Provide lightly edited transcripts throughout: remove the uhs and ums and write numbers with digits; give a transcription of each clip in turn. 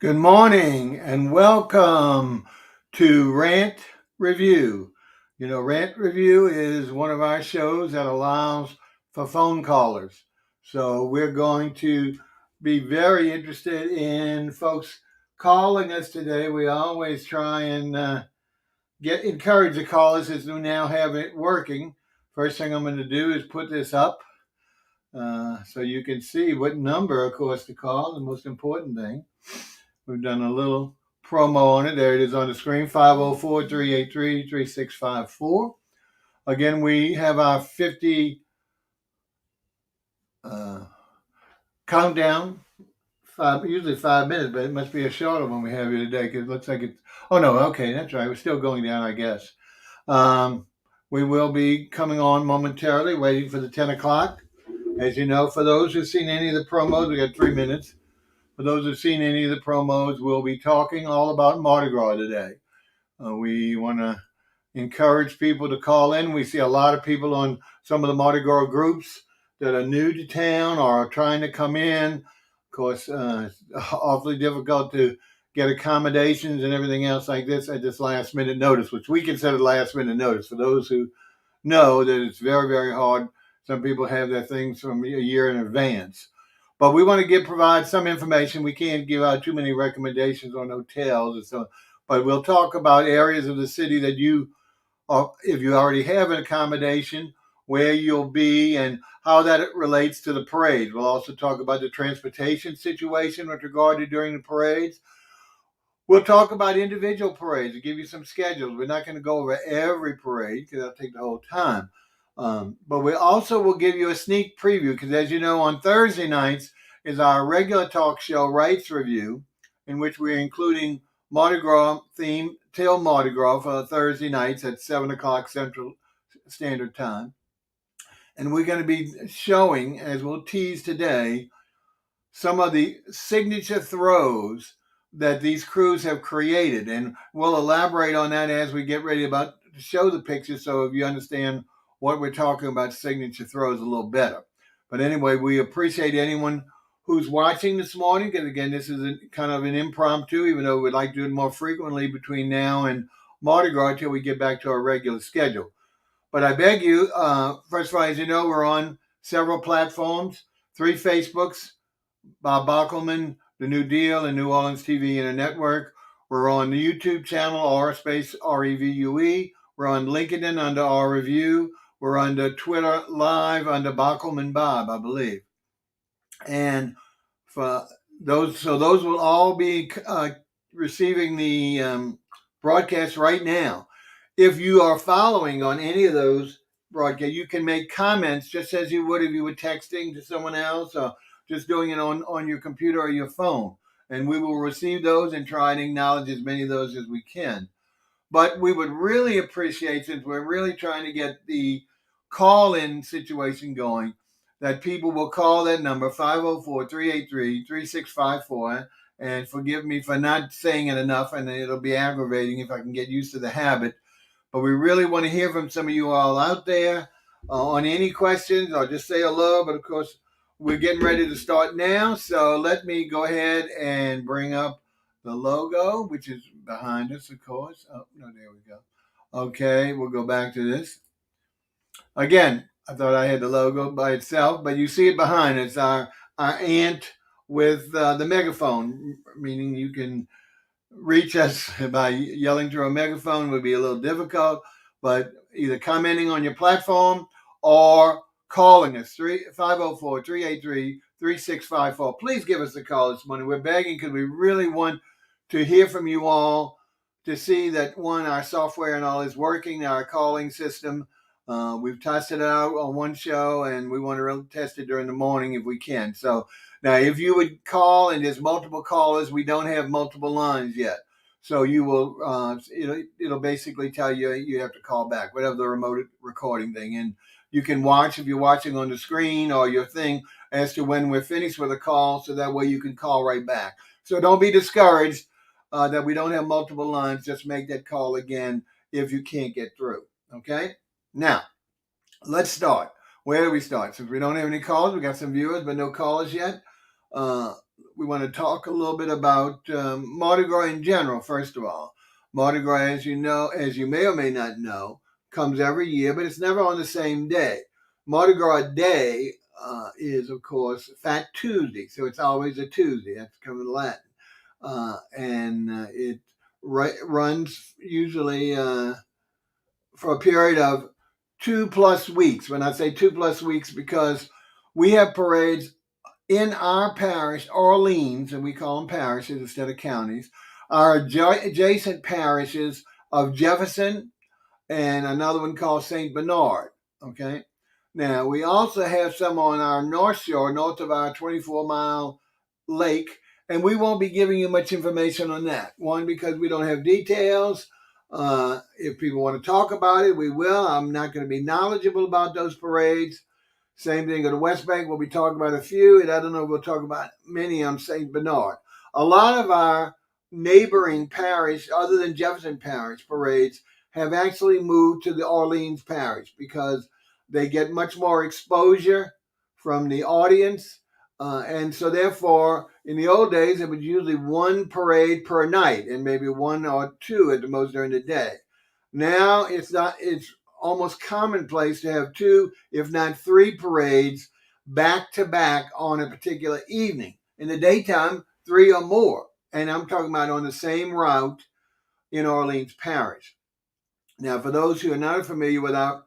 Good morning and welcome to Rant Review. Rant Review is one of our shows that allows for phone callers. So we're going to be very interested in folks calling us today. We always try and encourage the callers as we now have it working. First thing I'm going to do is put this up so you can see what number, of course, to call. The most important thing. We've done a little promo on it. There it is on the screen, 504-383-3654. Again, we have our 50 countdown, usually 5 minutes, but it must be a shorter one we have here today because it looks like it's, oh no, okay, that's right. We're still going down, I guess. We will be coming on momentarily, waiting for the 10 o'clock. As you know, for those who've seen any of the promos, we got 3 minutes. For those who've seen any of the promos, we'll be talking all about Mardi Gras today. We want to encourage people to call in. We see a lot of people on some of the Mardi Gras groups that are new to town or are trying to come in. Of course, it's awfully difficult to get accommodations and everything else like this at this last minute notice, which we consider last minute notice. For those who know that it's very, very hard. Some people have their things from a year in advance. But we want to provide some information. We can't give out too many recommendations on hotels and so. But we'll talk about areas of the city that if you already have an accommodation, where you'll be and how that relates to the parade. We'll also talk about the transportation situation with regard to during the parades. We'll talk about individual parades and give you some schedules. We're not going to go over every parade because that'll take the whole time. But we also will give you a sneak preview because, as you know, on Thursday nights is our regular talk show, Rights Review, in which we're including Mardi Gras theme till Mardi Gras for Thursday nights at 7 o'clock Central Standard Time. And we're going to be showing, as we'll tease today, some of the signature throws that these crews have created. And we'll elaborate on that as we get ready to show the pictures so if you understand what we're talking about signature throws a little better. But anyway, we appreciate anyone who's watching this morning. And again, this is kind of an impromptu, even though we'd like to do it more frequently between now and Mardi Gras until we get back to our regular schedule. But I beg you, first of all, as you know, we're on several platforms, 3 Facebooks, Bob Bockelman, The New Deal, and New Orleans TV Network. We're on the YouTube channel, R_Revue. We're on LinkedIn under R Review. We're under Twitter Live under Bockelman Bob, I believe. And for those will all be receiving the broadcast right now. If you are following on any of those broadcasts, you can make comments just as you would if you were texting to someone else or just doing it on your computer or your phone. And we will receive those and try and acknowledge as many of those as we can. But we would really appreciate, since we're really trying to get the call-in situation going, that people will call that number, 504-383-3654. And forgive me for not saying it enough, and it'll be aggravating if I can get used to the habit. But we really want to hear from some of you all out there on any questions or just say hello. But of course, we're getting ready to start now. So let me go ahead and bring up the logo, which is behind us, of course. Oh, no, there we go. Okay, we'll go back to this. Again, I thought I had the logo by itself, but you see it behind. It's our ant with the megaphone, meaning you can reach us by yelling through a megaphone would be a little difficult, but either commenting on your platform or calling us, 504-383-3654. Please give us a call this morning. We're begging because we really want to hear from you all to see that, one, our software and all is working, our calling system. We've tested it out on one show, and we want to really test it during the morning if we can. So now, if you would call and there's multiple callers, we don't have multiple lines yet. So you will, it'll basically tell you you have to call back, whatever the remote recording thing. And you can watch if you're watching on the screen or your thing as to when we're finished with a call, so that way you can call right back. So don't be discouraged that we don't have multiple lines. Just make that call again if you can't get through. Okay? Now, let's start. Where do we start? Since we don't have any callers, we got some viewers, but no callers yet. we want to talk a little bit about Mardi Gras in general. First of all, Mardi Gras, as you know, as you may or may not know, comes every year, but it's never on the same day. Mardi Gras Day is, of course, Fat Tuesday, so it's always a Tuesday. That's coming Latin, and it runs usually for a period of 2+ weeks. When I say 2+ weeks, because we have parades in our parish, Orleans, and we call them parishes instead of counties, are adjacent parishes of Jefferson and another one called St. Bernard. Okay. Now, we also have some on our north shore, north of our 24-mile lake, and we won't be giving you much information on that. One, because we don't have details. If people want to talk about it, we will. I'm not going to be knowledgeable about those parades. Same thing at the West Bank. We'll be talking about a few, and I don't know if we'll talk about many on St. Bernard. A lot of our neighboring parish, other than Jefferson Parish parades, have actually moved to the Orleans Parish because they get much more exposure from the audience. And so therefore, in the old days, it was usually one parade per night and maybe one or two at the most during the day. Now it's not, it's almost commonplace to have two, if not three parades back to back on a particular evening. In the daytime, three or more. And I'm talking about on the same route in Orleans Parish. Now, for those who are not familiar with our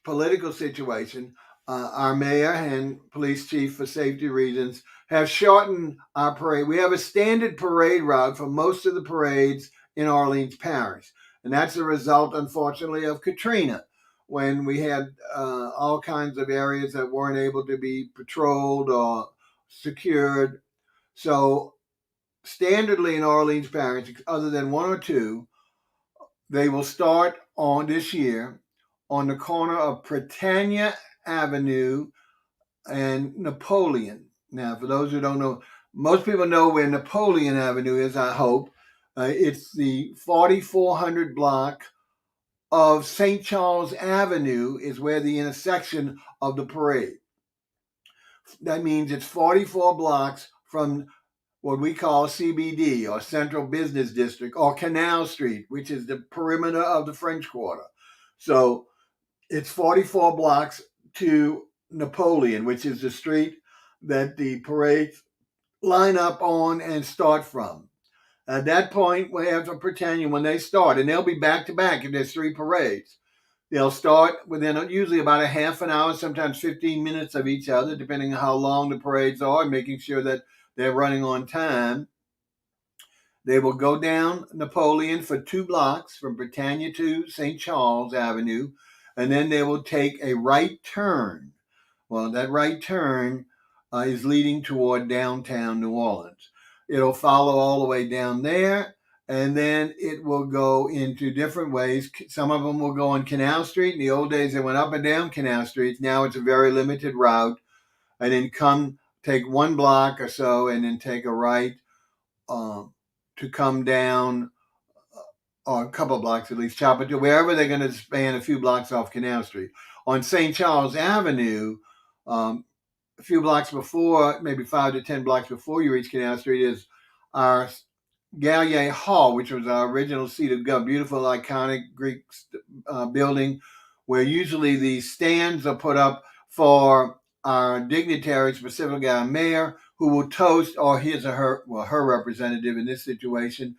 political situation, our mayor and police chief, for safety reasons, have shortened our parade. We have a standard parade route for most of the parades in Orleans Parish. And that's a result, unfortunately, of Katrina, when we had all kinds of areas that weren't able to be patrolled or secured. So standardly in Orleans Parish, other than one or two, they will start on this year on the corner of Britannia Avenue and Napoleon. Now, for those who don't know, most people know where Napoleon Avenue is, I hope. It's the 4400 block of St. Charles Avenue is where the intersection of the parade. That means it's 44 blocks from what we call CBD, or Central Business District, or Canal Street, which is the perimeter of the French Quarter. So it's 44 blocks to Napoleon, which is the street that the parades line up on and start from. At that point, we have to pretend when they start, and they'll be back to back if there's three parades. They'll start within usually about a half an hour, sometimes 15 minutes of each other, depending on how long the parades are, making sure that they're running on time. They will go down Napoleon for 2 blocks from Britannia to St. Charles Avenue, and then they will take a right turn. Well, that right turn is leading toward downtown New Orleans. It'll follow all the way down there, and then it will go into different ways. Some of them will go on Canal Street. In the old days, they went up and down Canal Street. Now it's a very limited route. And then take 1 block or so, and then take a right to come down, or a couple of blocks at least, chop it to wherever they're going to span a few blocks off Canal Street. On St. Charles Avenue, a few blocks before, maybe 5 to 10 blocks before you reach Canal Street, is our Gallier Hall, which was our original seat of government, beautiful, iconic Greek building, where usually the stands are put up for our dignitaries, specifically our mayor, who will toast, or his or her, well, her representative in this situation,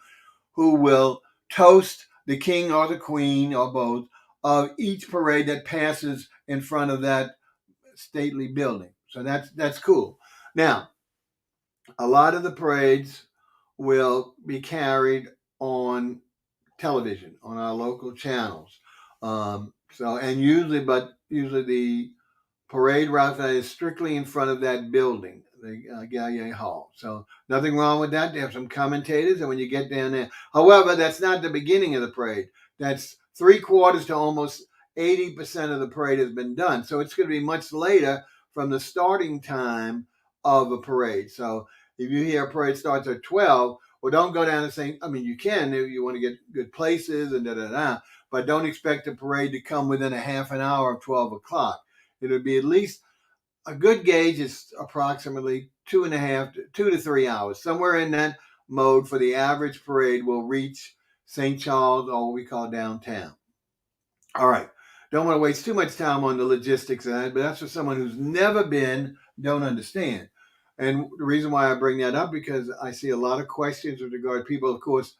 who will toast the king or the queen or both of each parade that passes in front of that stately building. So that's cool. Now, a lot of the parades will be carried on television on our local channels. Usually the parade route is strictly in front of that building, the Gallier Hall. So nothing wrong with that. They have some commentators, and when you get down there, however, that's not the beginning of the parade. That's 3/4 to almost 80% of the parade has been done. So it's going to be much later from the starting time of a parade. So if you hear a parade starts at 12, well, don't go down and say, I mean, you can if you want to get good places and but don't expect the parade to come within a half an hour of 12 o'clock. It'll be at least a good gauge is approximately 2 to 3 hours, somewhere in that mode for the average parade will reach St. Charles, or what we call downtown. All right. Don't want to waste too much time on the logistics of that, but that's for someone who's never been, don't understand. And the reason why I bring that up, because I see a lot of questions with regard to people, of course,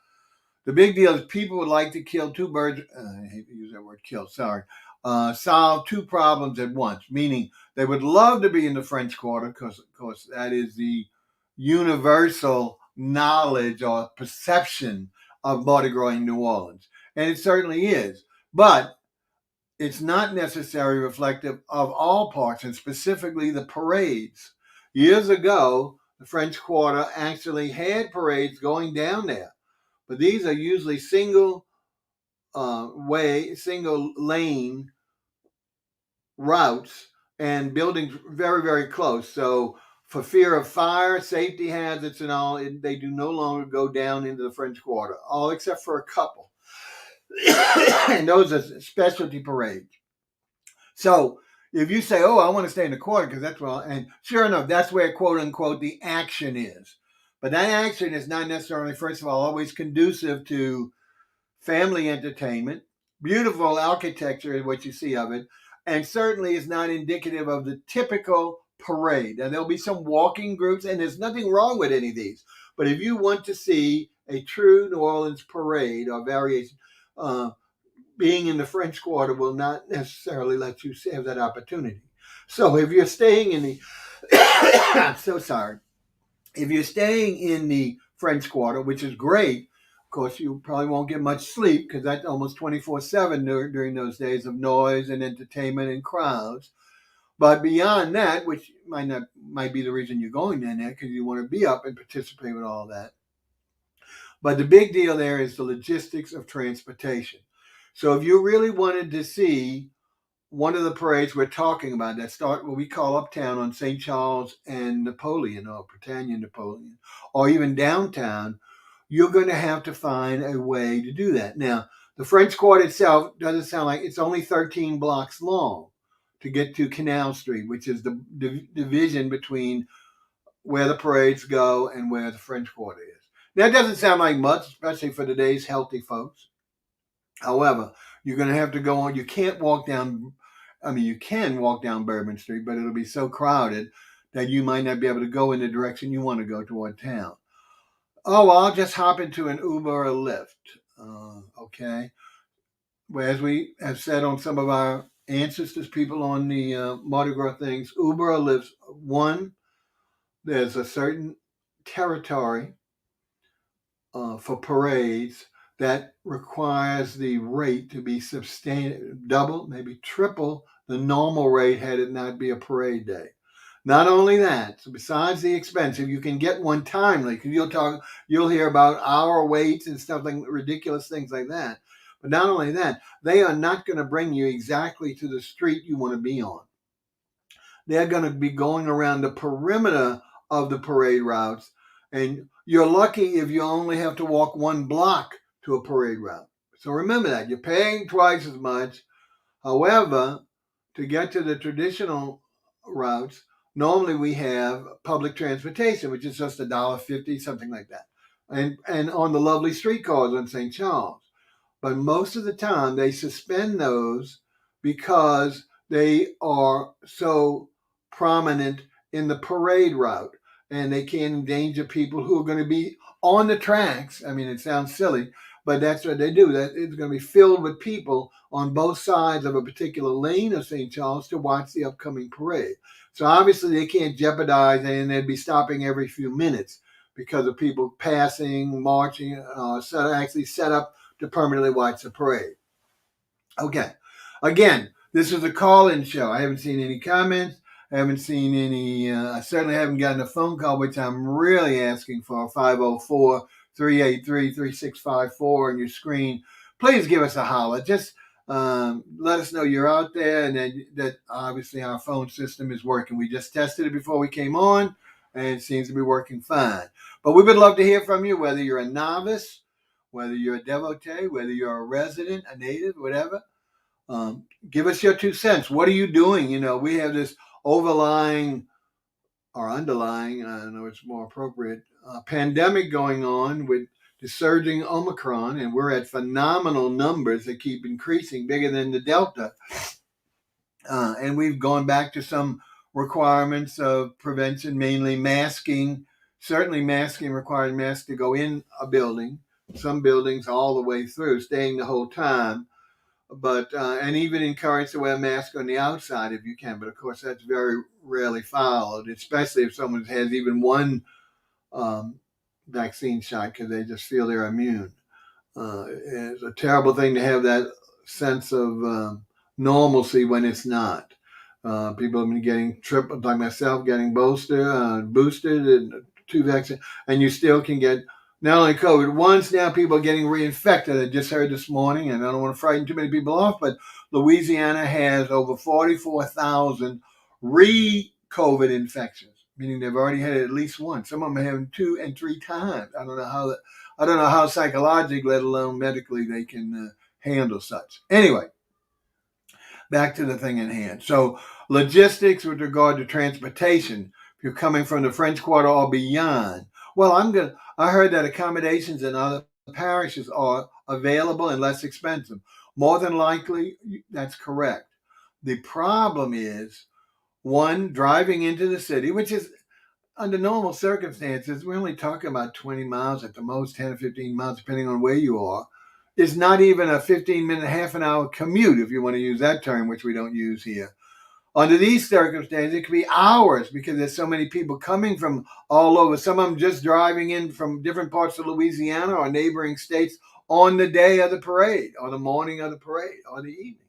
the big deal is people would like to kill two birds. I hate to use that word kill, sorry. Solve two problems at once, meaning they would love to be in the French Quarter because, of course, that is the universal knowledge or perception of Mardi Gras in New Orleans. And it certainly is. But it's not necessarily reflective of all parts, and specifically the parades. Years ago, the French Quarter actually had parades going down there, but these are usually single lane routes and buildings very, very close. So, for fear of fire, safety hazards, and all, they do no longer go down into the French Quarter, all except for a couple. And those are specialty parades. So, if you say, "Oh, I want to stay in the quarter because that's well," and sure enough, that's where quote unquote the action is. But that action is not necessarily, first of all, always conducive to family entertainment. Beautiful architecture is what you see of it, and certainly is not indicative of the typical parade. Now, there'll be some walking groups, and there's nothing wrong with any of these. But if you want to see a true New Orleans parade or variation, being in the French Quarter will not necessarily let you have that opportunity. So if you're staying in the, I'm so sorry. If you're staying in the French Quarter, which is great, of course, you probably won't get much sleep because that's almost 24/7 during those days of noise and entertainment and crowds. But beyond that, which might be the reason you're going in there because you want to be up and participate with all that. But the big deal there is the logistics of transportation. So if you really wanted to see one of the parades we're talking about that start what we call uptown on St. Charles and Napoleon, or Britannia Napoleon, or even downtown, you're going to have to find a way to do that. Now, the French Quarter itself doesn't sound like it's only 13 blocks long to get to Canal Street, which is the division between where the parades go and where the French Quarter is. That doesn't sound like much, especially for today's healthy folks. However, you're going to have to go on. You can't walk down. I mean, you can walk down Bourbon Street, but it'll be so crowded that you might not be able to go in the direction you want to go toward town. Oh, well, I'll just hop into an Uber or a Lyft. Okay. Well, as we have said on some of our answers to people on the Mardi Gras things, Uber or Lyft, one, there's a certain territory for parades that requires the rate to be substantial, double, maybe triple the normal rate had it not be a parade day. Not only that, so besides the expense, if you can get one timely, because you'll hear about hour waits and stuff like ridiculous things like that. But not only that, they are not going to bring you exactly to the street you want to be on. They're going to be going around the perimeter of the parade routes, and you're lucky if you only have to walk one block to a parade route. So remember that you're paying twice as much. However, to get to the traditional routes, normally we have public transportation, which is just $1.50, something like that, and on the lovely streetcars on St. Charles. But most of the time, they suspend those because they are so prominent in the parade route, and they can endanger people who are going to be on the tracks. I mean, it sounds silly, but that's what they do. That it's going to be filled with people on both sides of a particular lane of St. Charles to watch the upcoming parade. So obviously they can't jeopardize, and they'd be stopping every few minutes because of people passing, marching, actually set up to permanently watch the parade. Okay. Again, this is a call-in show. I haven't seen any comments. I haven't seen any, I certainly haven't gotten a phone call, which I'm really asking for, 504-383-3654 on your screen. Please give us a holler. Just let us know you're out there and that obviously our phone system is working. We just tested it before we came on, and it seems to be working fine. But we would love to hear from you, whether you're a novice, whether you're a devotee, whether you're a resident, a native, whatever. Give us your 2 cents. What are you doing? You know, we have this overlying or underlying, I don't know it's more appropriate, pandemic going on with the surging Omicron, and we're at phenomenal numbers that keep increasing, bigger than the Delta. And we've gone back to some requirements of prevention, mainly masking. Certainly, masking required masks to go in a building. Some buildings all the way through, staying the whole time. But and even encouraged to wear a mask on the outside if you can. But of course, that's very rarely followed, especially if someone has even one um, vaccine shot because they just feel they're immune. It's a terrible thing to have that sense of normalcy when it's not. People have been getting triple, like myself, getting boosted and two vaccines, and you still can get not only COVID once. Now people are getting reinfected. I just heard this morning, and I don't want to frighten too many people off, but Louisiana has over 44,000 re-COVID infections, meaning they've already had it at least once. Some of them are having 2 and 3 times. I don't know how psychologically, let alone medically, they can handle such. Anyway, back to the thing in hand. So, logistics with regard to transportation. If you're coming from the French Quarter or beyond, well, I heard that accommodations in other parishes are available and less expensive. More than likely, that's correct. The problem is one, driving into the city, which is under normal circumstances, we're only talking about 20 miles at the most, 10 or 15 miles, depending on where you are. It's not even a 15-minute, half an hour commute, if you want to use that term, which we don't use here. Under these circumstances, it could be hours because there's so many people coming from all over. Some of them just driving in from different parts of Louisiana or neighboring states on the day of the parade, or the morning of the parade, or the evening.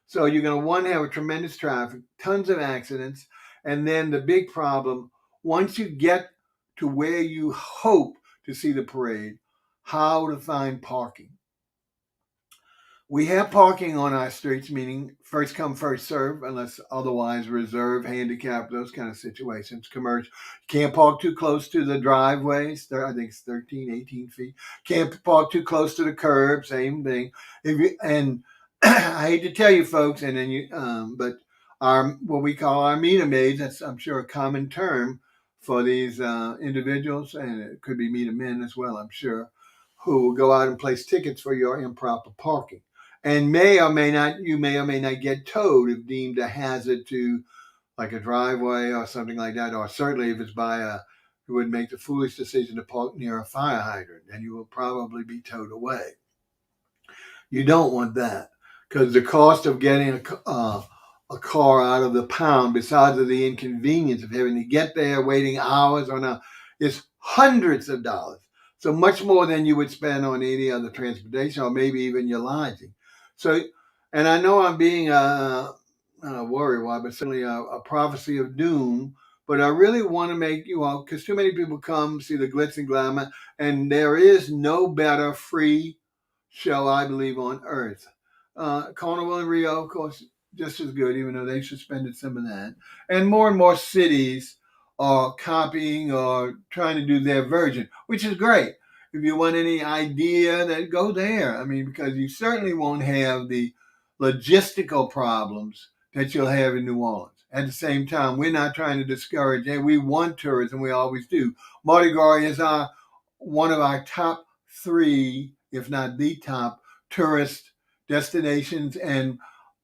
So you're going to, one, have a tremendous traffic, tons of accidents, and then the big problem, once you get to where you hope to see the parade, how to find parking. We have parking on our streets, meaning first come, first serve, unless otherwise reserved, handicap, those kind of situations. Commercial. Can't park too close to the driveways. I think it's 13, 18 feet. Can't park too close to the curb, same thing. And I hate to tell you folks, and then but our, what we call our meter maids, that's I'm sure a common term for these individuals, and it could be meter men as well, I'm sure, who will go out and place tickets for your improper parking. And you may or may not get towed if deemed a hazard to, like a driveway or something like that, or certainly if it's you would make the foolish decision to park near a fire hydrant, and you will probably be towed away. You don't want that because the cost of getting a car out of the pound, besides of the inconvenience of having to get there, waiting hours on is hundreds of dollars. So much more than you would spend on any other transportation or maybe even your lodging. So, and I know I'm being worry-wise, but certainly a prophecy of doom. But I really want to make you all, because too many people come see the glitz and glamour, and there is no better free show, I believe, on earth. Carnival in Rio, of course, just as good, even though they suspended some of that. And more cities are copying or trying to do their version, which is great. If you want any idea, then go there. I mean, because you certainly won't have the logistical problems that you'll have in New Orleans. At the same time, we're not trying to discourage. And we want tourism, we always do. Mardi Gras is one of our top 3, if not the top, tourist destinations and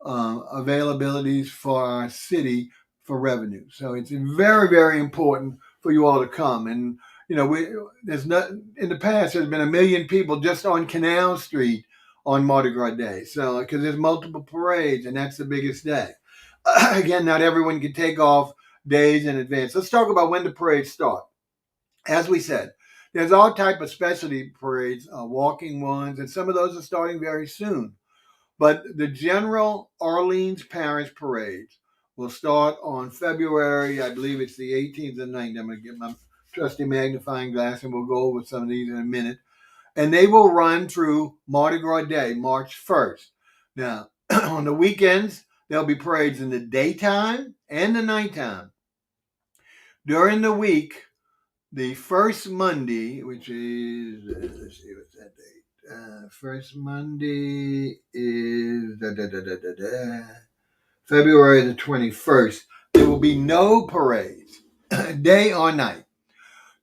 availabilities for our city for revenue. So it's very, very important for you all to come. And there's not, in the past there's been 1 million people just on Canal Street on Mardi Gras Day. So because there's multiple parades, and that's the biggest day. Again, not everyone can take off days in advance. Let's talk about when the parades start. As we said, there's all type of specialty parades, walking ones, and some of those are starting very soon. But the general Orleans Parish parades will start on February, I believe it's the 18th and 19th. I'm going to get my trusty magnifying glass, and we'll go over some of these in a minute. And they will run through Mardi Gras Day, March 1st. Now, on the weekends, there'll be parades in the daytime and the nighttime. During the week, the first Monday, which is, let's see, what's that date? First Monday is February the 21st. there will be no parades, day or night.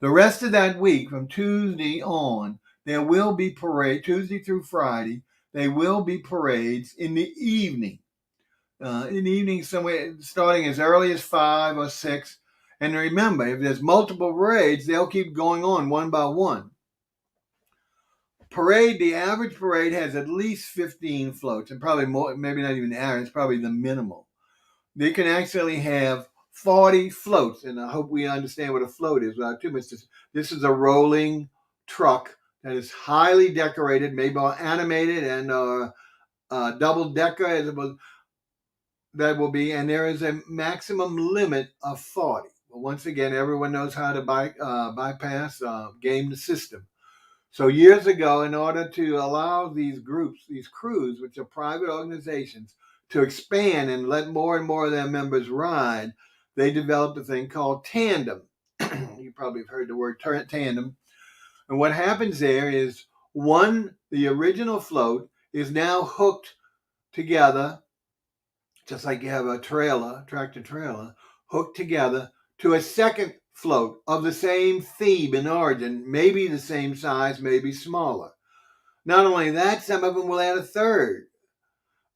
The rest of that week, from Tuesday on, there will be parade, Tuesday through Friday, there will be parades in the evening. In the evening, somewhere starting as early as 5 or 6. And remember, if there's multiple parades, they'll keep going on one by one. The average parade has at least 15 floats, and probably more, maybe not even the average, probably the minimal. They can actually have 40 floats, and I hope we understand what a float is without too much. This is a rolling truck that is highly decorated, maybe animated, and double decker as opposed that will be, and there is a maximum limit of 40. But once again, everyone knows how to bypass, game the system. So years ago, in order to allow these groups, these crews, which are private organizations, to expand and let more and more of their members ride, they developed a thing called tandem. You probably have heard the word tandem. And what happens there is the original float is now hooked together, just like you have a tractor trailer, hooked together to a second float of the same theme and origin, maybe the same size, maybe smaller. Not only that, some of them will add a third.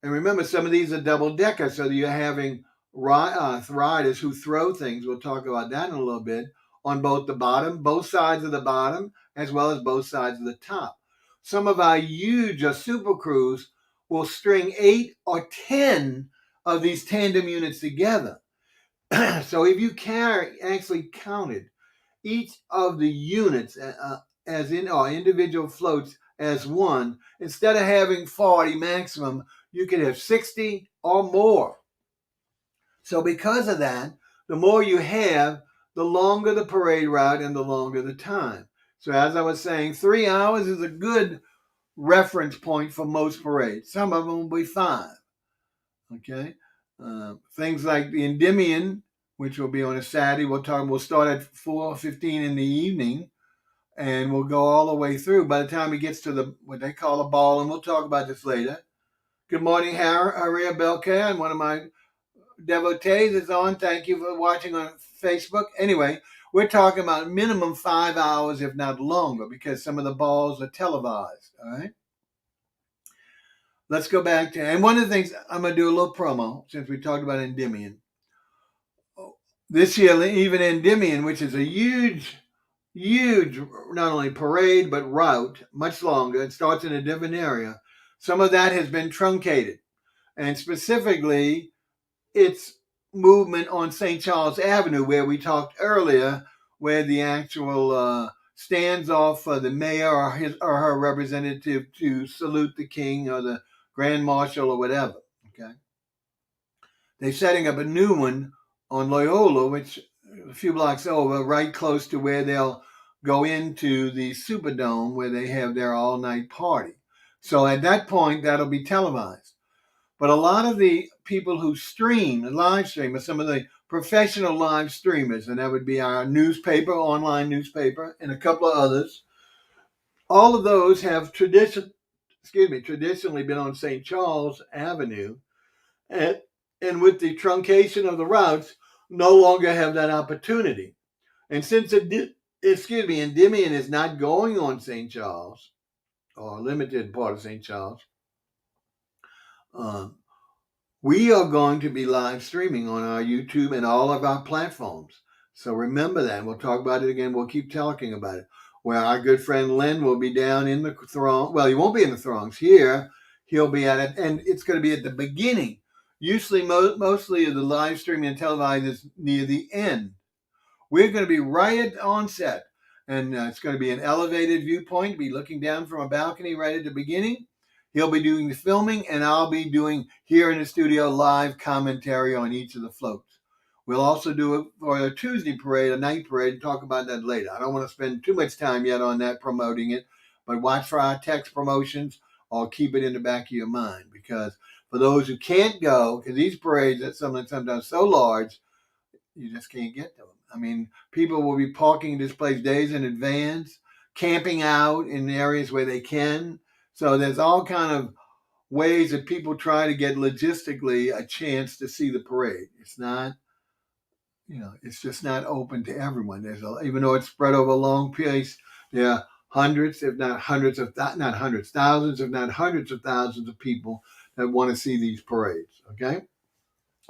And remember, some of these are double decker, so you're having riders who throw things. We'll talk about that in a little bit, on both sides of the bottom, as well as both sides of the top. Some of our huge super crews will string 8 or 10 of these tandem units together. So if you actually counted each of the units as in our individual floats as one, instead of having 40 maximum, you could have 60 or more. So because of that, the more you have, the longer the parade route and the longer the time. So as I was saying, 3 hours is a good reference point for most parades. Some of them will be 5. Okay, things like the Endymion, which will be on a Saturday, we'll start at 4:15 in the evening, and we'll go all the way through. By the time it gets to what they call a ball, and we'll talk about this later. Good morning, Haria Belka, and one of my devotees is on. Thank you for watching on Facebook. Anyway, we're talking about minimum 5 hours, if not longer, because some of the balls are televised. All right. Let's go back to, and one of the things, I'm going to do a little promo since we talked about Endymion. This year, even Endymion, which is a huge, not only parade, but route, much longer. It starts in a different area. Some of that has been truncated. And specifically, its movement on St. Charles Avenue, where we talked earlier, where the actual stands off for the mayor or her representative to salute the king or the grand marshal or whatever. Okay, they're setting up a new one on Loyola, which a few blocks over, right close to where they'll go into the Superdome, where they have their all-night party. So at that point, that'll be televised. But a lot of the people who stream and live stream are some of the professional live streamers, and that would be our online newspaper, and a couple of others. All of those have traditionally been on St. Charles Avenue, and with the truncation of the routes, no longer have that opportunity. And since Endymion is not going on St. Charles, or a limited part of St. Charles, we are going to be live streaming on our YouTube and all of our platforms. So remember that. We'll talk about it again. We'll keep talking about it. Where our good friend Len will be down in the throng. Well, he won't be in the throngs here. He'll be at it, and it's going to be at the beginning. Usually, mostly of the live streaming and televised is near the end. We're going to be right at the onset, and it's going to be an elevated viewpoint. Be looking down from a balcony right at the beginning. He'll be doing the filming, and I'll be doing here in the studio live commentary on each of the floats. We'll also do it for a Tuesday parade, a night parade, and talk about that later. I don't want to spend too much time yet on that promoting it, but watch for our text promotions or keep it in the back of your mind, because for those who can't go, because these parades are sometimes so large, you just can't get to them. I mean, people will be parking this place days in advance, camping out in areas where they can. So there's all kind of ways that people try to get logistically a chance to see the parade. It's not it's just not open to everyone. Even though it's spread over a long place, there are hundreds, if not hundreds of not hundreds, thousands, if not hundreds of thousands of people that want to see these parades. Okay,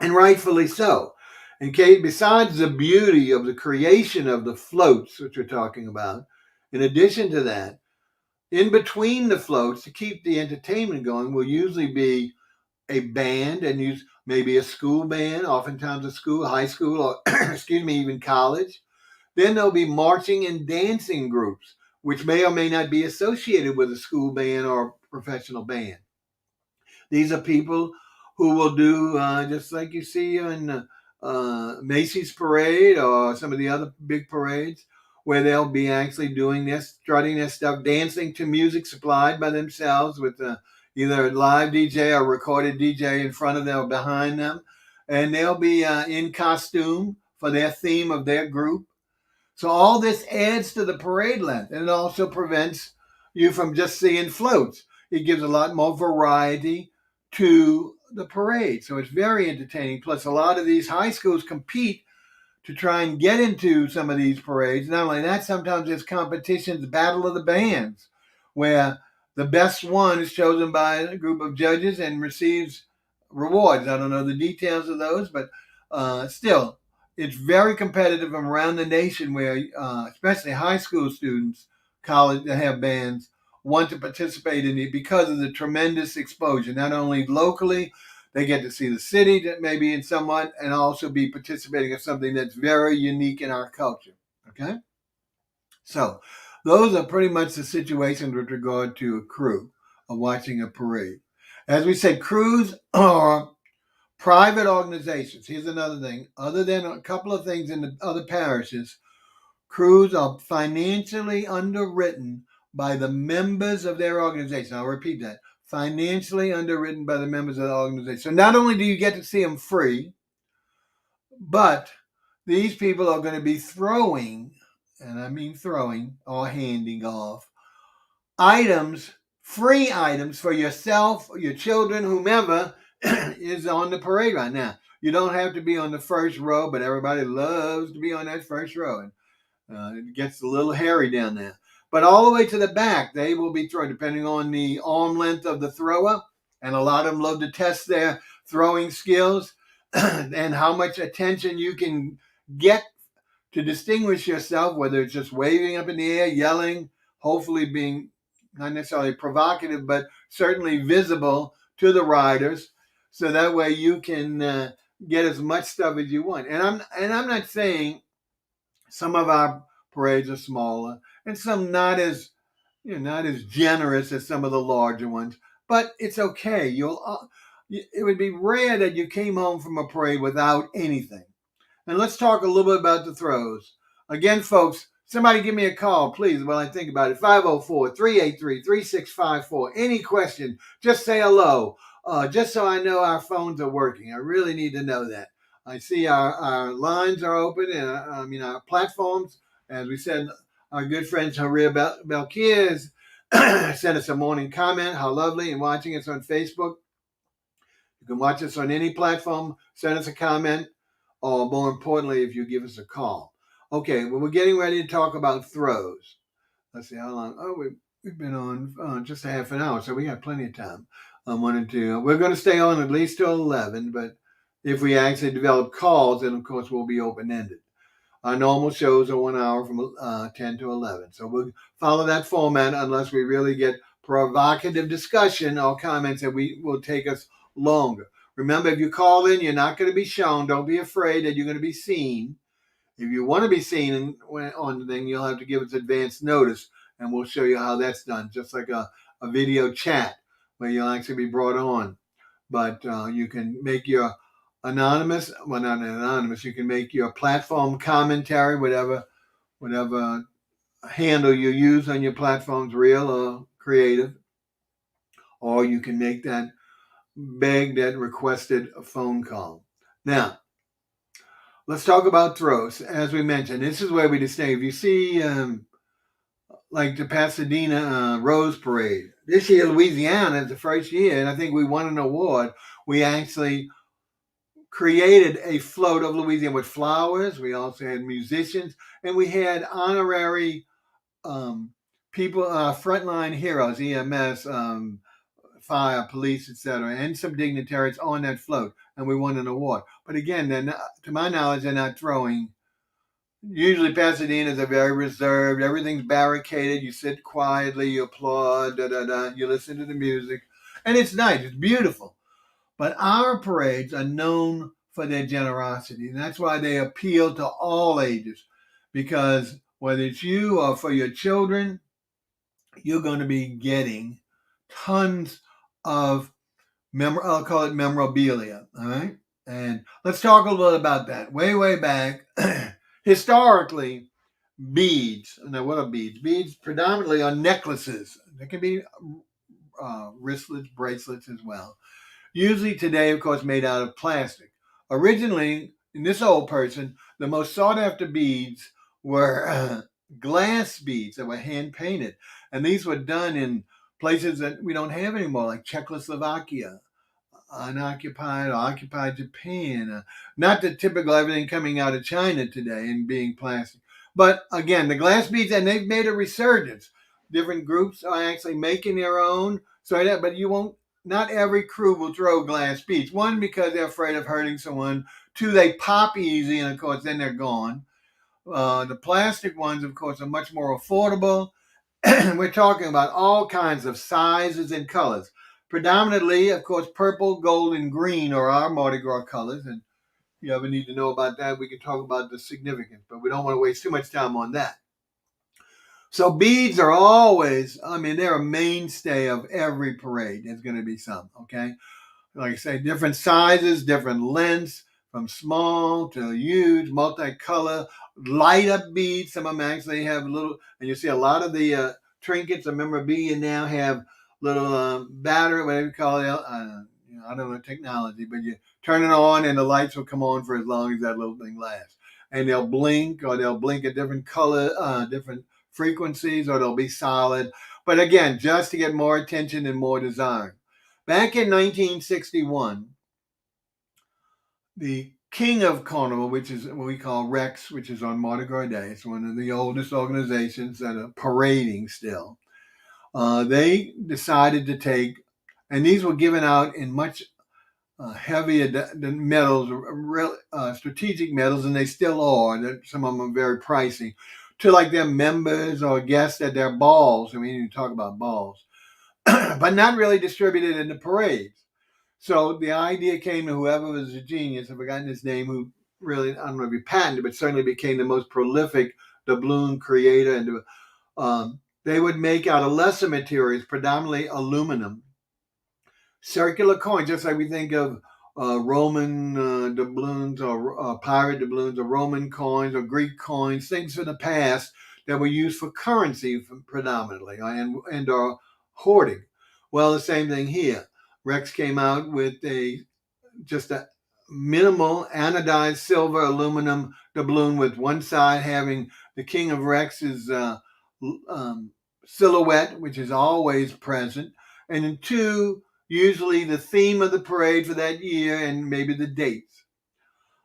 and rightfully so. Okay, besides the beauty of the creation of the floats, which we're talking about, in addition to that, in between the floats to keep the entertainment going will usually be a band and use maybe a school band, oftentimes a school, high school, or excuse me, even college. Then there'll be marching and dancing groups, which may or may not be associated with a school band or professional band. These are people who will do just like you see in Macy's parade or some of the other big parades, where they'll be actually doing this, strutting their stuff, dancing to music supplied by themselves with either a live DJ or recorded DJ in front of them or behind them. And they'll be in costume for their theme of their group. So all this adds to the parade length, and it also prevents you from just seeing floats. It gives a lot more variety to the parade. So it's very entertaining. Plus, a lot of these high schools compete to try and get into some of these parades. Not only that, sometimes there's competitions, battle of the bands, where the best one is chosen by a group of judges and receives rewards. I don't know the details of those, but still, it's very competitive around the nation where, especially high school students, college that have bands, want to participate in it because of the tremendous exposure, not only locally, they get to see the city that maybe in somewhat, and also be participating in something that's very unique in our culture. Okay? So those are pretty much the situations with regard to a crew of watching a parade. As we said, crews are private organizations. Here's another thing. Other than a couple of things in the other parishes, crews are financially underwritten by the members of their organization. I'll repeat that. Financially underwritten by the members of the organization. So not only do you get to see them free, but these people are going to be throwing, and I mean throwing or handing off, items, free items for yourself, your children, whomever is on the parade right now. You don't have to be on the first row, but everybody loves to be on that first row. And it gets a little hairy down there. But all the way to the back, they will be throwing, depending on the arm length of the thrower. And a lot of them love to test their throwing skills and how much attention you can get to distinguish yourself, whether it's just waving up in the air, yelling, hopefully being not necessarily provocative, but certainly visible to the riders. So that way you can get as much stuff as you want. And I'm not saying some of our parades are smaller, and some not as not as generous as some of the larger ones. But it's okay. It would be rare that you came home from a parade without anything. And let's talk a little bit about the throws. Again, folks, somebody give me a call, please, while I think about it. 504-383-3654. Any question, just say hello. Just so I know our phones are working. I really need to know that. I see our lines are open, and our platforms. As we said, our good friend Haria Belkiz sent us a morning comment. How lovely, and watching us on Facebook. You can watch us on any platform. Send us a comment, or more importantly, if you give us a call. Okay, well, we're getting ready to talk about throws. Let's see how long. Oh, we've been on just a half an hour, so we got plenty of time. We're going to stay on at least till 11, but if we actually develop calls, then of course we'll be open-ended. Our normal shows are 1 hour from 10 to 11. So we'll follow that format unless we really get provocative discussion or comments that will take us longer. Remember, if you call in, you're not going to be shown. Don't be afraid that you're going to be seen. If you want to be seen on the thing, you'll have to give us advance notice, and we'll show you how that's done, just like a video chat where you'll actually be brought on. But you can make your anonymous, well, not anonymous, you can make your platform commentary, whatever handle you use on your platforms, real or creative, or you can make that requested a phone call. Now, let's talk about throws. As we mentioned, this is where we distinguish. If you see, like the Pasadena Rose Parade, this year Louisiana is the first year, and I think we won an award. We actually created a float of Louisiana with flowers. We also had musicians, and we had honorary people, frontline heroes, EMS, fire, police, etc., and some dignitaries on that float, and we won an award. But again, they're not, to my knowledge, they're not throwing. Usually, Pasadena's are very reserved. Everything's barricaded. You sit quietly, you applaud, da da da. You listen to the music, and it's nice. It's beautiful. But our parades are known for their generosity, and that's why they appeal to all ages. Because whether it's you or for your children, you're going to be getting tons of I'll call it memorabilia. All right, and let's talk a little about that. Way back, historically, beads. Now, what are beads? Beads predominantly are necklaces. They can be wristlets, bracelets as well. Usually today, of course, made out of plastic. Originally, in this old person, the most sought after beads were glass beads that were hand painted. And these were done in places that we don't have anymore, like Czechoslovakia, unoccupied or occupied Japan. Not the typical everything coming out of China today and being plastic. But again, the glass beads, and they've made a resurgence. Different groups are actually making their own. But you won't, not every crew will throw glass beads. One, because they're afraid of hurting someone. Two, they pop easy, and of course, then they're gone. The plastic ones, of course, are much more affordable. We're talking about all kinds of sizes and colors. Predominantly, of course, purple, gold, and green are our Mardi Gras colors. And if you ever need to know about that, we can talk about the significance, but we don't want to waste too much time on that. So beads are always, they're a mainstay of every parade. There's going to be some, okay? Like I say, different sizes, different lengths, from small to huge, multicolor, light up beads. Some of them actually have little, and you see a lot of the trinkets or memorabilia now have little battery, whatever you call it. I don't know technology, but you turn it on and the lights will come on for as long as that little thing lasts. And they'll blink, or they'll blink at different color, different frequencies, or they'll be solid. But again, just to get more attention and more design. Back in 1961, the king of Carnival, which is what we call Rex, which is on Mardi Gras Day, it's one of the oldest organizations that are parading still. They decided to take, and these were given out in much heavier medals, strategic medals, and they still are. Some of them are very pricey, to like their members or guests at their balls. I mean, you talk about balls, but not really distributed in the parades. So the idea came to whoever was a genius, I've forgotten his name, who really, I don't know if he patented, but certainly became the most prolific doubloon creator. And they would make out of lesser materials, predominantly aluminum, circular coins, just like we think of Roman doubloons or pirate doubloons or Roman coins or Greek coins, things from the past that were used for currency predominantly and are hoarding. Well, the same thing here. Rex came out with just a minimal anodized silver aluminum doubloon, with one side having the King of Rex's silhouette, which is always present, and then two, usually the theme of the parade for that year and maybe the dates.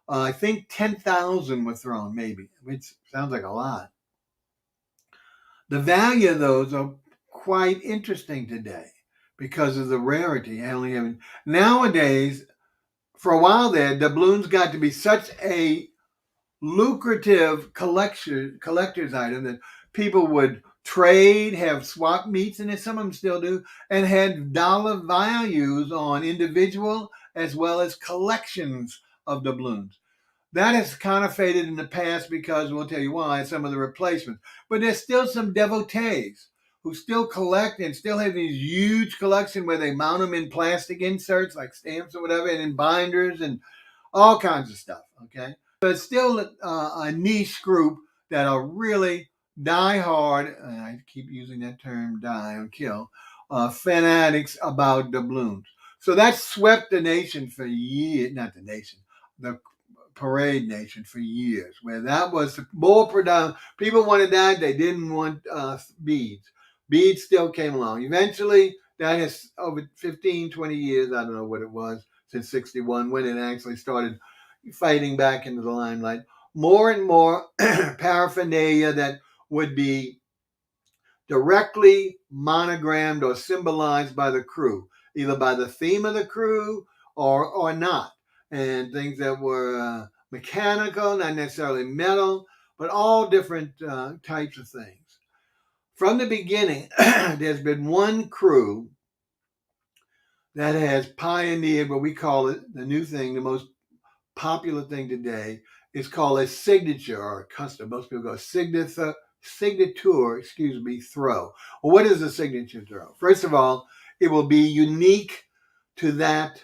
I think 10,000 were thrown, maybe, which sounds like a lot. The value of those are quite interesting today because of the rarity. Nowadays, for a while there, doubloons got to be such a lucrative collector's item that people would trade, have swap meets, and some of them still do, and had dollar values on individual as well as collections of doubloons. That has kind of faded in the past because we'll tell you why, some of the replacements. But there's still some devotees who still collect and still have these huge collections where they mount them in plastic inserts like stamps or whatever, and in binders and all kinds of stuff, okay? But it's still a niche group that are really die-hard, and I keep using that term, die or kill, fanatics about doubloons. So that swept the nation for years, not the nation, the parade nation for years, where that was more predominant. People wanted that, they didn't want beads. Beads still came along. Eventually, that has over 15, 20 years, I don't know what it was, since 61 when it actually started fighting back into the limelight. More and more paraphernalia that would be directly monogrammed or symbolized by the crew, either by the theme of the crew or not. And things that were mechanical, not necessarily metal, but all different types of things. From the beginning, there's been one crew that has pioneered what we call it, the new thing, the most popular thing today is called a signature or a custom. Most people go signature, throw. Well, what is a signature throw? First of all, it will be unique to that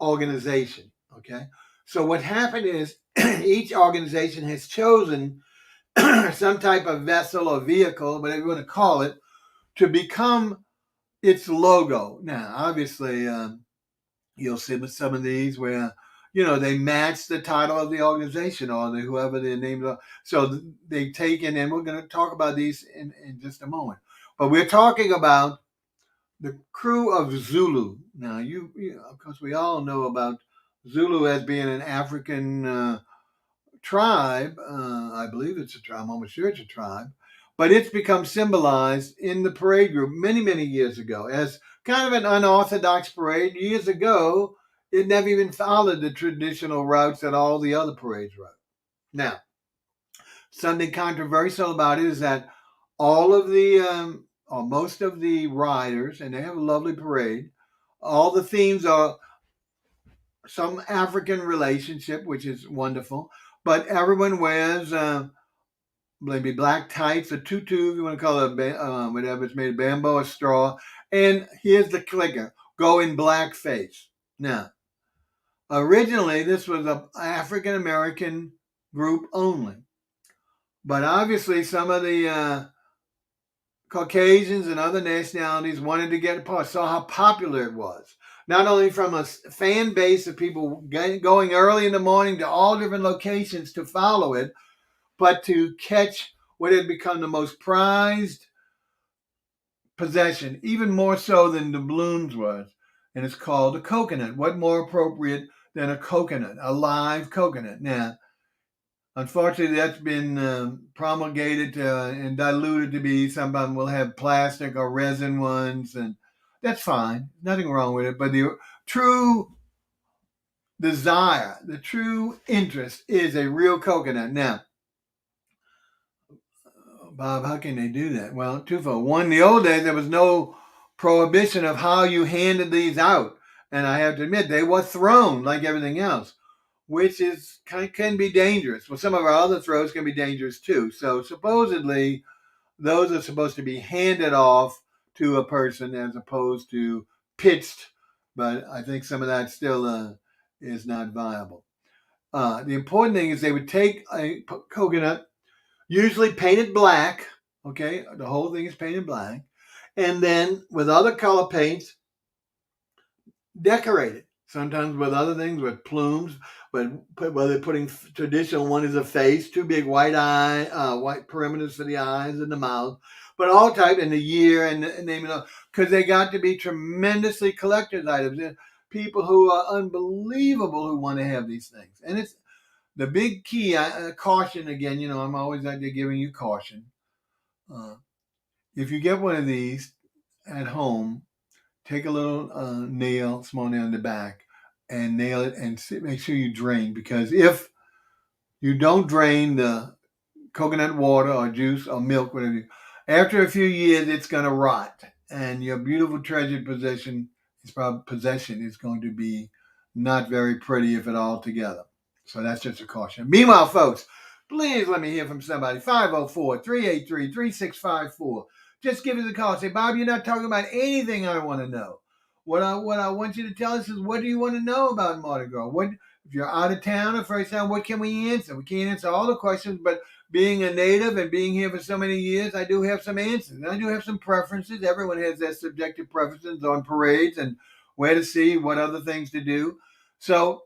organization. Okay. So what happened is each organization has chosen some type of vessel or vehicle, whatever you want to call it, to become its logo. Now, obviously, you'll see with some of these where they match the title of the organization or whoever their name is. So they've taken, and we're going to talk about these in just a moment. But we're talking about the crew of Zulu. Now, of course, we all know about Zulu as being an African tribe. I believe it's a tribe. I'm almost sure it's a tribe. But it's become symbolized in the parade group many, many years ago as kind of an unorthodox parade. Years ago, it never even followed the traditional routes that all the other parades rode. Now, something controversial about it is that all of the, or most of the riders, and they have a lovely parade, all the themes are some African relationship, which is wonderful, but everyone wears maybe black tights, a tutu, if you want to call it whatever, it's made of bamboo or straw. And here's the clicker, go in blackface. Now, originally, this was an African American group only. But obviously, some of the Caucasians and other nationalities wanted to get a part, saw how popular it was. Not only from a fan base of people going early in the morning to all different locations to follow it, but to catch what had become the most prized possession, even more so than doubloons was. And it's called a coconut. What more appropriate than a coconut, a live coconut? Now, unfortunately, that's been promulgated and diluted to be sometimes we'll have plastic or resin ones, and that's fine. Nothing wrong with it. But the true desire, the true interest is a real coconut. Now, Bob, how can they do that? Well, twofold. One, in the old days, there was no prohibition of how you handed these out. And I have to admit, they were thrown like everything else, which can be dangerous. Well, some of our other throws can be dangerous too. So supposedly, those are supposed to be handed off to a person as opposed to pitched. But I think some of that still is not viable. The important thing is they would take a coconut, usually painted black. Okay, the whole thing is painted black, and then with other color paints, decorated. Sometimes with other things, with plumes, but whether they're putting traditional one is a face, two big white perimeters for the eyes and the mouth, but all typed in the year and the name of because they got to be tremendously collector's items. And people who are unbelievable who want to have these things, and it's the big key. Caution again. I'm always out there giving you caution. If you get one of these at home, take a little small nail in the back, and nail it and make sure you drain. Because if you don't drain the coconut water or juice or milk, whatever, after a few years, it's going to rot. And your beautiful treasured possession is going to be not very pretty, if at all, together. So that's just a caution. Meanwhile, folks, please let me hear from somebody. 504-383-3654. Just give us a call. Say, Bob, you're not talking about anything I want to know. What I want you to tell us is, what do you want to know about Mardi Gras? If you're out of town or first time, what can we answer? We can't answer all the questions, but being a native and being here for so many years, I do have some answers. And I do have some preferences. Everyone has their subjective preferences on parades and where to see, what other things to do. So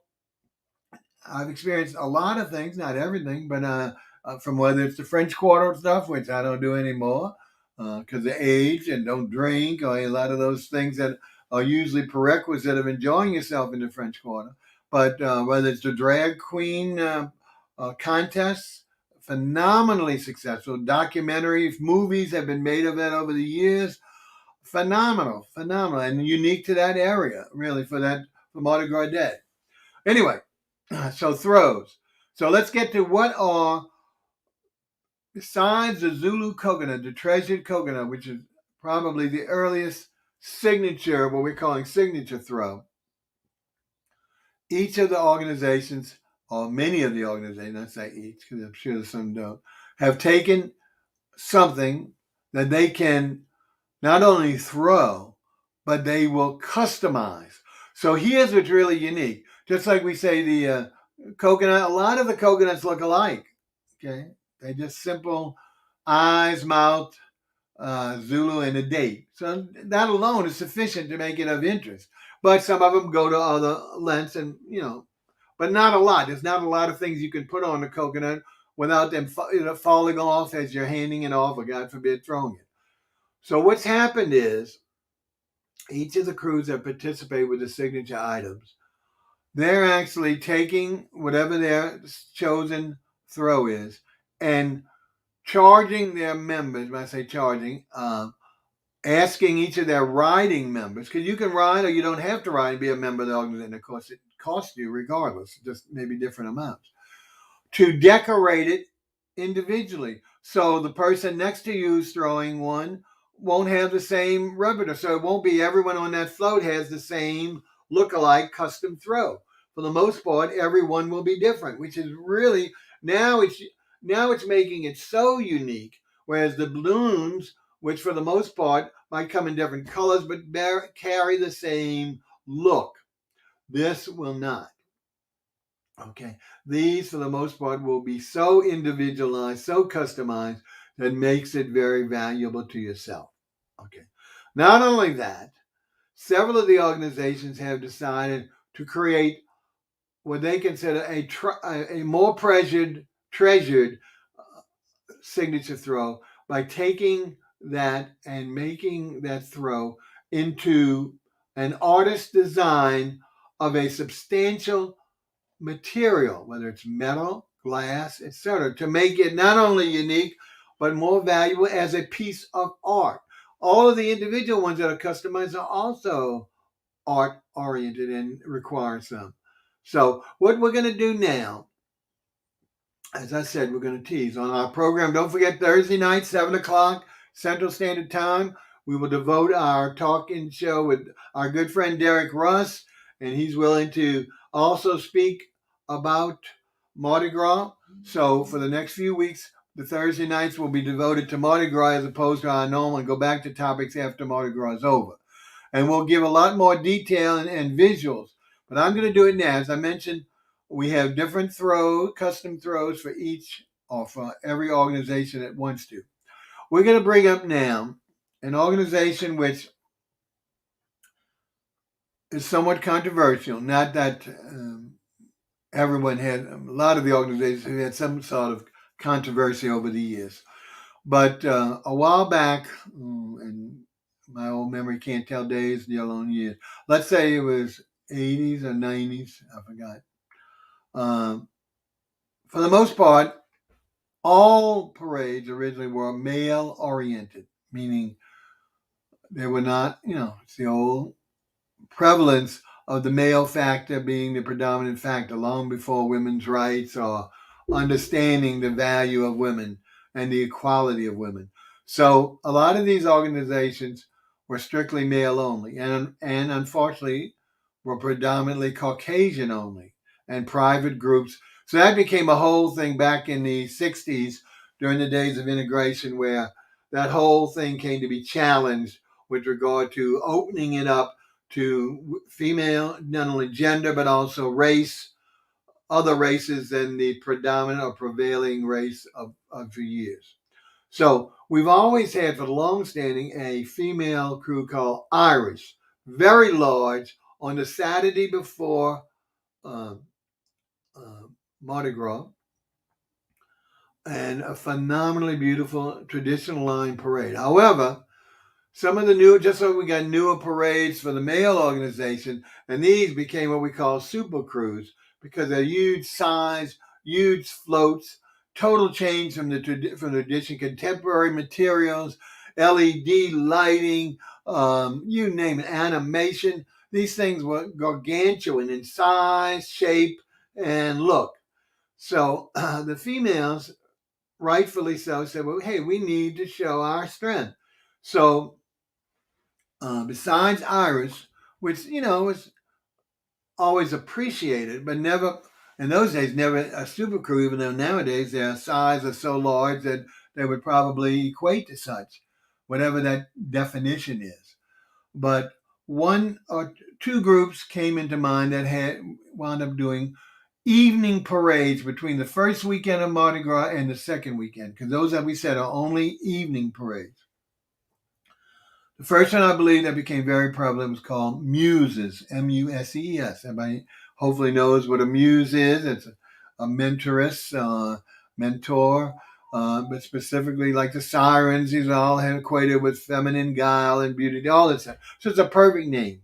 I've experienced a lot of things, not everything, but from whether it's the French Quarter stuff, which I don't do anymore because of age and don't drink, or a lot of those things that are usually prerequisite of enjoying yourself in the French Quarter. But whether it's the drag queen contests, phenomenally successful. Documentaries, movies have been made of it over the years. Phenomenal, phenomenal, and unique to that area, really, for Mardi Gras Day. Anyway, so throws. So let's get to what are, besides the Zulu coconut, the treasured coconut, which is probably the earliest signature, what we're calling signature throw. Each of the organizations, or many of the organizations, not say each, because I'm sure some don't, have taken something that they can not only throw, but they will customize. So here's what's really unique. Just like we say the coconut, a lot of the coconuts look alike. Okay, they just simple eyes, mouth, Zulu, and a date. So that alone is sufficient to make it of interest. But some of them go to other lengths, and but not a lot. There's not a lot of things you can put on the coconut without them falling off as you're handing it off, or God forbid, throwing it. So what's happened is each of the crews that participate with the signature items, they're actually taking whatever their chosen throw is and charging their members. When I say charging, asking each of their riding members, because you can ride or you don't have to ride and be a member of the organization. Of course, it costs you regardless, just maybe different amounts, to decorate it individually. So the person next to you who's throwing one won't have the same repertoire. So it won't be everyone on that float has the same look-alike custom throw. For the most part, everyone will be different, which is really now it's making it so unique. Whereas the balloons, which for the most part might come in different colors but carry the same look, this will not. Okay, these for the most part will be so individualized, so customized, that makes it very valuable to yourself. Okay, not only that, several of the organizations have decided to create what they consider a more treasured signature throw by taking that and making that throw into an artist design of a substantial material, whether it's metal, glass, etc., to make it not only unique but more valuable as a piece of art. All of the individual ones that are customized are also art oriented and require some. So what we're going to do now, as I said, we're going to tease on our program. Don't forget Thursday night, 7 o'clock Central Standard Time. We will devote our talking show with our good friend Derek Russ, and he's willing to also speak about Mardi Gras. So for the next few weeks, the Thursday nights will be devoted to Mardi Gras as opposed to our normal, and go back to topics after Mardi Gras is over. And we'll give a lot more detail and visuals. But I'm going to do it now. As I mentioned, we have different custom throws for each or for every organization that wants to. We're going to bring up now an organization which is somewhat controversial. Not that everyone had, a lot of the organizations who had some sort of controversy over the years. But a while back, and my old memory can't tell days, let alone years. Let's say it was 80s or 90s. I forgot. For the most part, all parades originally were male oriented, meaning they were not, it's the old prevalence of the male factor being the predominant factor long before women's rights or understanding the value of women and the equality of women. So a lot of these organizations were strictly male only, and unfortunately were predominantly Caucasian only, and private groups. So that became a whole thing back in the 60s during the days of integration, where that whole thing came to be challenged with regard to opening it up to female, not only gender, but also race, other races than the predominant or prevailing race of the years. So we've always had, for the long standing, a female crew called Irish, very large, on the Saturday before uh, Mardi Gras, and a phenomenally beautiful traditional line parade. However, Some of the new, just so we got newer parades for the male organization, and these became what we call super crews because they're huge size, huge floats, total change from the tradition, contemporary materials, LED lighting, you name it, animation. These things were gargantuan in size, shape, and look. So the females, rightfully so, said, "Well, hey, we need to show our strength." So besides Iris, which was always appreciated, but never in those days, never a super crew. Even though nowadays their size are so large that they would probably equate to such, whatever that definition is. But one or two groups came into mind that had wound up doing evening parades between the first weekend of Mardi Gras and the second weekend, because those that we said are only evening parades. The first one I believe that became very prevalent was called muses, Muses. Everybody hopefully knows what a muse is. It's a mentoress, mentor, but specifically like the sirens. These are all equated with feminine guile and beauty, all that stuff. So it's a perfect name.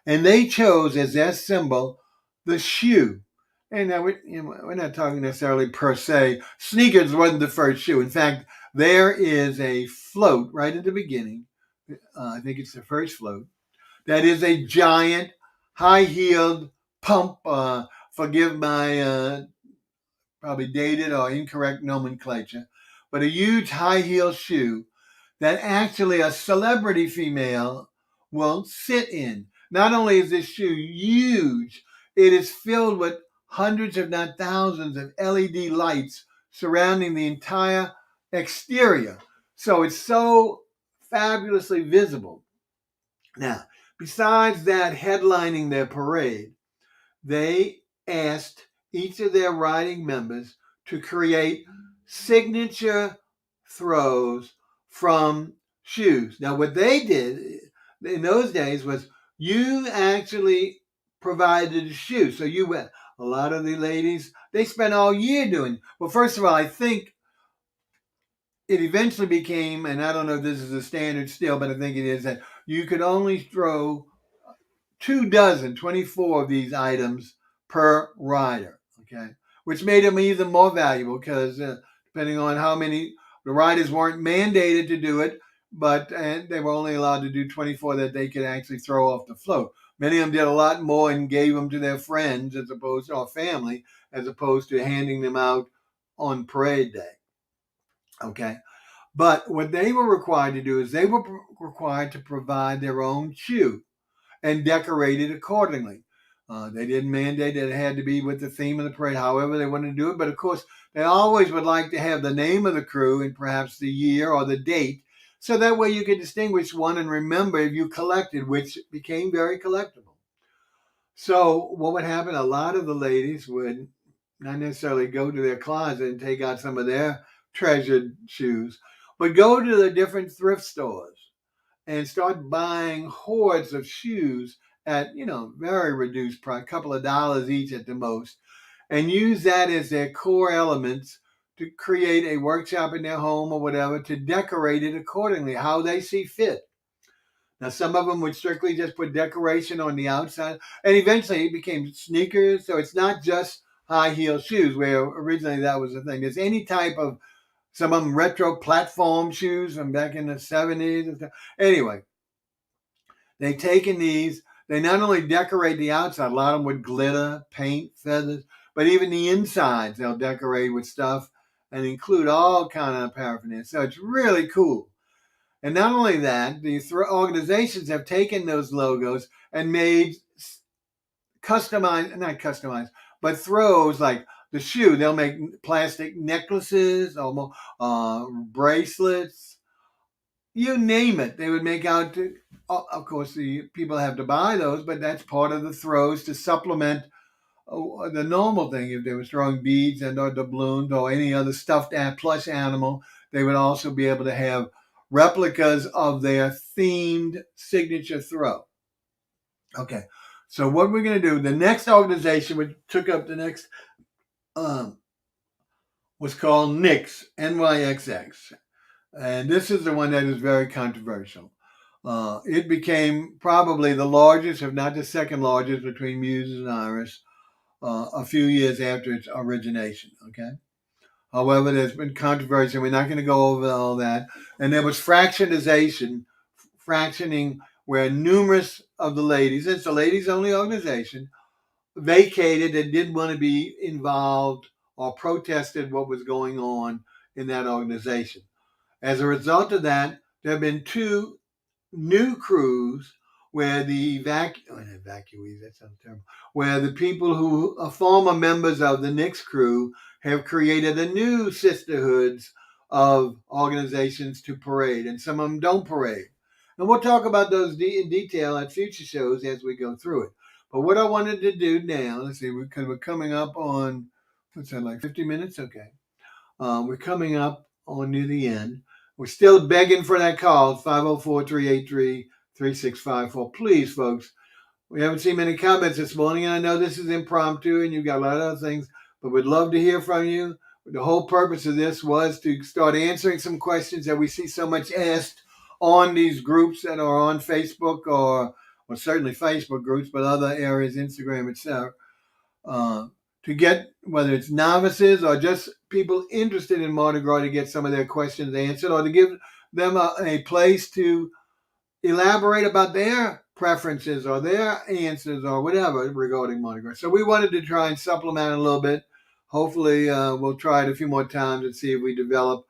And they chose as their symbol the shoe. And now we're not talking necessarily per se. Sneakers wasn't the first shoe. In fact, there is a float right at the beginning. I think it's the first float. That is a giant, high-heeled pump. Forgive my probably dated or incorrect nomenclature, but a huge high-heel shoe that actually a celebrity female will sit in. Not only is this shoe huge, it is filled with hundreds, if not thousands, of LED lights surrounding the entire exterior. So it's so fabulously visible. Now, besides that headlining their parade, they asked each of their riding members to create signature throws from shoes. Now, what they did in those days was you actually provided a shoe. So you went, a lot of the ladies, they spent all year doing. Well, first of all, I think it eventually became, and I don't know if this is a standard still, but I think it is, that you could only throw 24 of these items per rider, okay? Which made them even more valuable because depending on how many, the riders weren't mandated to do it, but and they were only allowed to do 24 that they could actually throw off the float. Many of them did a lot more and gave them to their friends as opposed to our family, as opposed to handing them out on parade day, okay? But what they were required to do is they were required to provide their own shoe and decorate it accordingly. They didn't mandate that it had to be with the theme of the parade, however they wanted to do it. But of course, they always would like to have the name of the crew and perhaps the year or the date. So that way you could distinguish one and remember if you collected, which became very collectible. So what would happen? A lot of the ladies would not necessarily go to their closet and take out some of their treasured shoes, but go to the different thrift stores and start buying hordes of shoes at very reduced price, a couple of dollars each at the most, and use that as their core elements to create a workshop in their home or whatever to decorate it accordingly, how they see fit. Now, some of them would strictly just put decoration on the outside, and eventually it became sneakers. So it's not just high heel shoes, where originally that was the thing. There's any type of, some of them retro platform shoes from back in the 70s and stuff. Anyway, they've taken these, they not only decorate the outside, a lot of them with glitter, paint, feathers, but even the insides they'll decorate with stuff and include all kind of paraphernalia. So it's really cool. And not only that, these organizations have taken those logos and made customized, not customized, but throws like the shoe. They'll make plastic necklaces, almost bracelets, you name it. They would make out. Of course, the people have to buy those, but that's part of the throws to supplement the normal thing. If they were throwing beads and or doubloons or any other stuffed plush animal, they would also be able to have replicas of their themed signature throw. Okay, so what we're going to do, the next organization which took up the next was called NYXX, NYXX. And this is the one that is very controversial. It became probably the largest, if not the second largest, between Muses and Iris a few years after its origination. Okay. However, there's been controversy. We're not going to go over all that. And there was fractioning, where numerous of the ladies, it's a ladies only organization, vacated and didn't want to be involved or protested what was going on in that organization. As a result of that, there have been two new crews where the evacuees, that sounds terrible, where the people who are former members of the Knicks crew have created a new sisterhoods of organizations to parade, and some of them don't parade. And we'll talk about those in detail at future shows as we go through it. But what I wanted to do now, let's see, because we're coming up on, what's that, like 50 minutes? Okay. We're coming up on near the end. We're still begging for that call, 504-383-3654. Please, folks. We haven't seen many comments this morning, and I know this is impromptu and you've got a lot of other things, but we'd love to hear from you. The whole purpose of this was to start answering some questions that we see so much asked on these groups that are on Facebook or certainly Facebook groups, but other areas, Instagram, etc. To get, whether it's novices or just people interested in Mardi Gras, to get some of their questions answered, or to give them a place to elaborate about their preferences or their answers or whatever regarding Mardi Gras. So we wanted to try and supplement a little bit. Hopefully, we'll try it a few more times and see if we develop,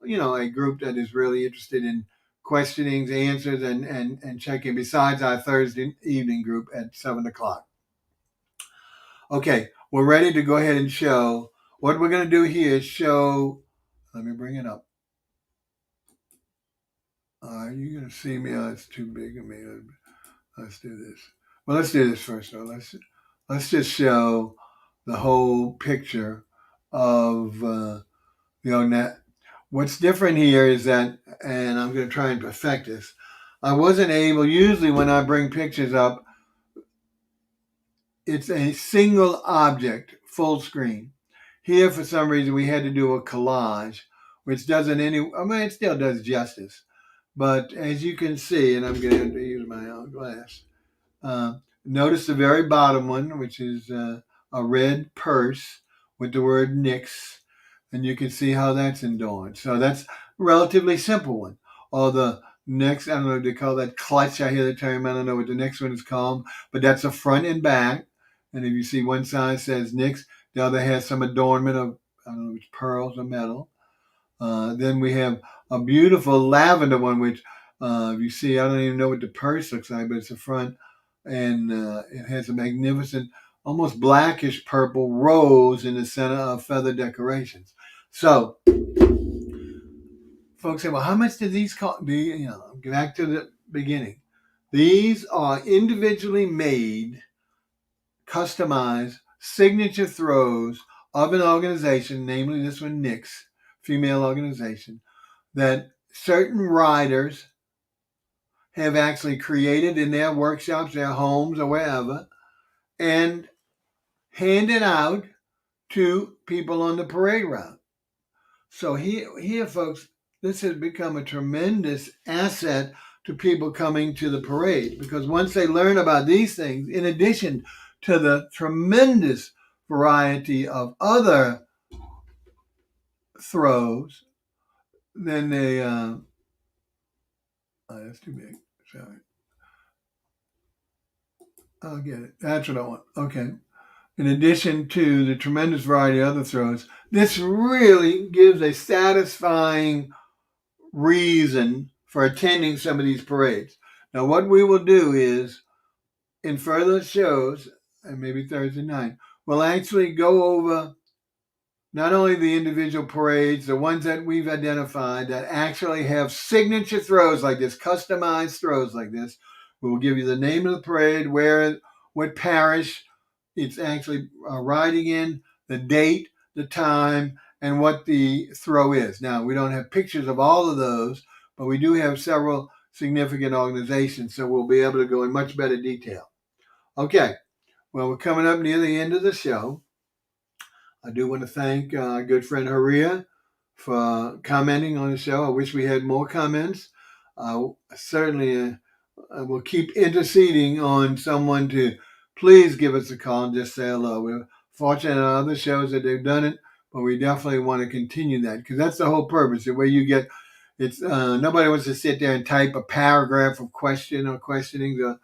a group that is really interested in questionings, answers, and checking, besides our Thursday evening group at 7 o'clock. Okay, we're ready to go ahead and show. What we're going to do here is show, let me bring it up. Are you going to see me? Oh, it's too big of me. Let's do this. Well, let's do this first, though. Let's just show the whole picture of, what's different here is that, and I'm going to try and perfect this, I wasn't able, usually when I bring pictures up, it's a single object, full screen. Here, for some reason, we had to do a collage, which doesn't it still does justice. But as you can see, and I'm going to use my own glass, notice the very bottom one, which is a red purse with the word Knicks, and you can see how that's adorned. So that's a relatively simple one. Or the next, I don't know if they call that clutch. I hear the term. I don't know what the next one is called, but that's a front and back. And if you see one side says Knicks, the other has some adornment of, I don't know if it's pearls or metal. Then we have a beautiful lavender one, which you see, I don't even know what the purse looks like, but it's a front, and it has a magnificent, almost blackish purple rose in the center of feather decorations. So, folks say, well, how much do these cost? Back to the beginning. These are individually made, customized signature throws of an organization, namely this one, Knicks, female organization, that certain riders have actually created in their workshops, their homes, or wherever, and handed out to people on the parade route. So here, folks, this has become a tremendous asset to people coming to the parade, because once they learn about these things, in addition to the tremendous variety of other throws, then they, that's too big, sorry. I'll get it. That's what I want. Okay. In addition to the tremendous variety of other throws, this really gives a satisfying reason for attending some of these parades. Now, what we will do is, in further shows, and maybe Thursday night, we'll actually go over not only the individual parades, the ones that we've identified that actually have signature throws like this, customized throws like this. We will give you the name of the parade, what parish it's actually riding in, the date, the time, and what the throw is. Now, we don't have pictures of all of those, but we do have several significant organizations, so we'll be able to go in much better detail. Okay, well, we're coming up near the end of the show. I do want to thank our good friend Haria for commenting on the show. I wish we had more comments. Certainly will keep interceding on someone to please give us a call and just say hello. We're fortunate on other shows that they've done it, but we definitely want to continue that because that's the whole purpose. The way you get it's nobody wants to sit there and type a paragraph of question or questioning.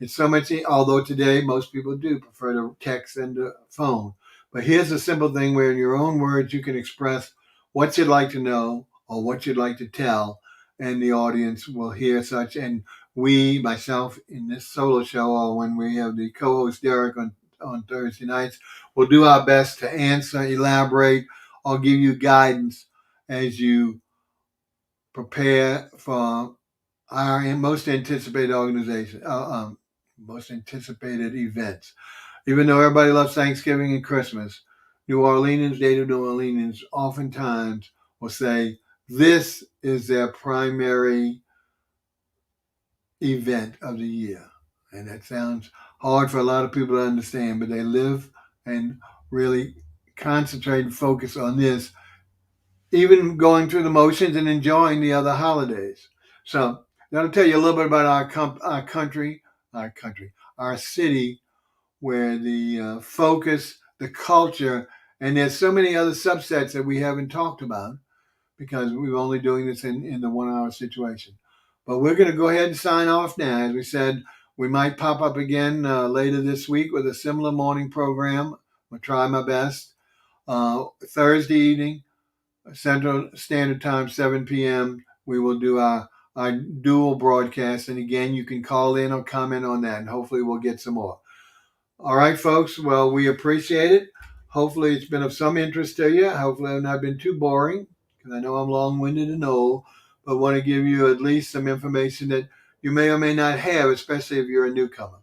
It's so much. Although today most people do prefer to text and the phone, but here's a simple thing where in your own words you can express what you'd like to know or what you'd like to tell, and the audience will hear such. And we, myself, in this solo show, or when we have the co-host Derek on Thursday nights, will do our best to answer, elaborate, or give you guidance as you prepare for our most anticipated most anticipated events. Even though everybody loves Thanksgiving and Christmas, native New Orleans oftentimes will say this is their primary event of the year. And that sounds hard for a lot of people to understand, but they live and really concentrate and focus on this, even going through the motions and enjoying the other holidays. So that'll tell you a little bit about our city, where the focus, the culture, and there's so many other subsets that we haven't talked about because we're only doing this in the 1 hour situation. But we're going to go ahead and sign off now. As we said, we might pop up again later this week with a similar morning program. I'll try my best. Thursday evening, Central Standard Time, 7 p.m., we will do our dual broadcast. And again, you can call in or comment on that, and hopefully we'll get some more. All right, folks. Well, we appreciate it. Hopefully it's been of some interest to you. Hopefully I've not been too boring because I know I'm long-winded and old, but want to give you at least some information that you may or may not have, especially if you're a newcomer.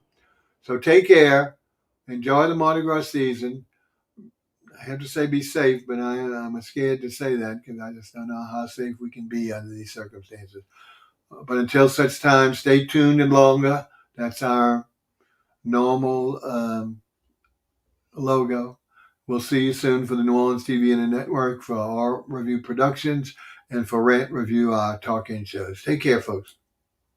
So take care. Enjoy the Mardi Gras season. I have to say be safe, but I'm scared to say that because I just don't know how safe we can be under these circumstances. But until such time, stay tuned and longer. That's our normal logo. We'll see you soon for the New Orleans TV and the network, for our Revue Productions, and for Rant Revue, our talk-in shows. Take care, folks.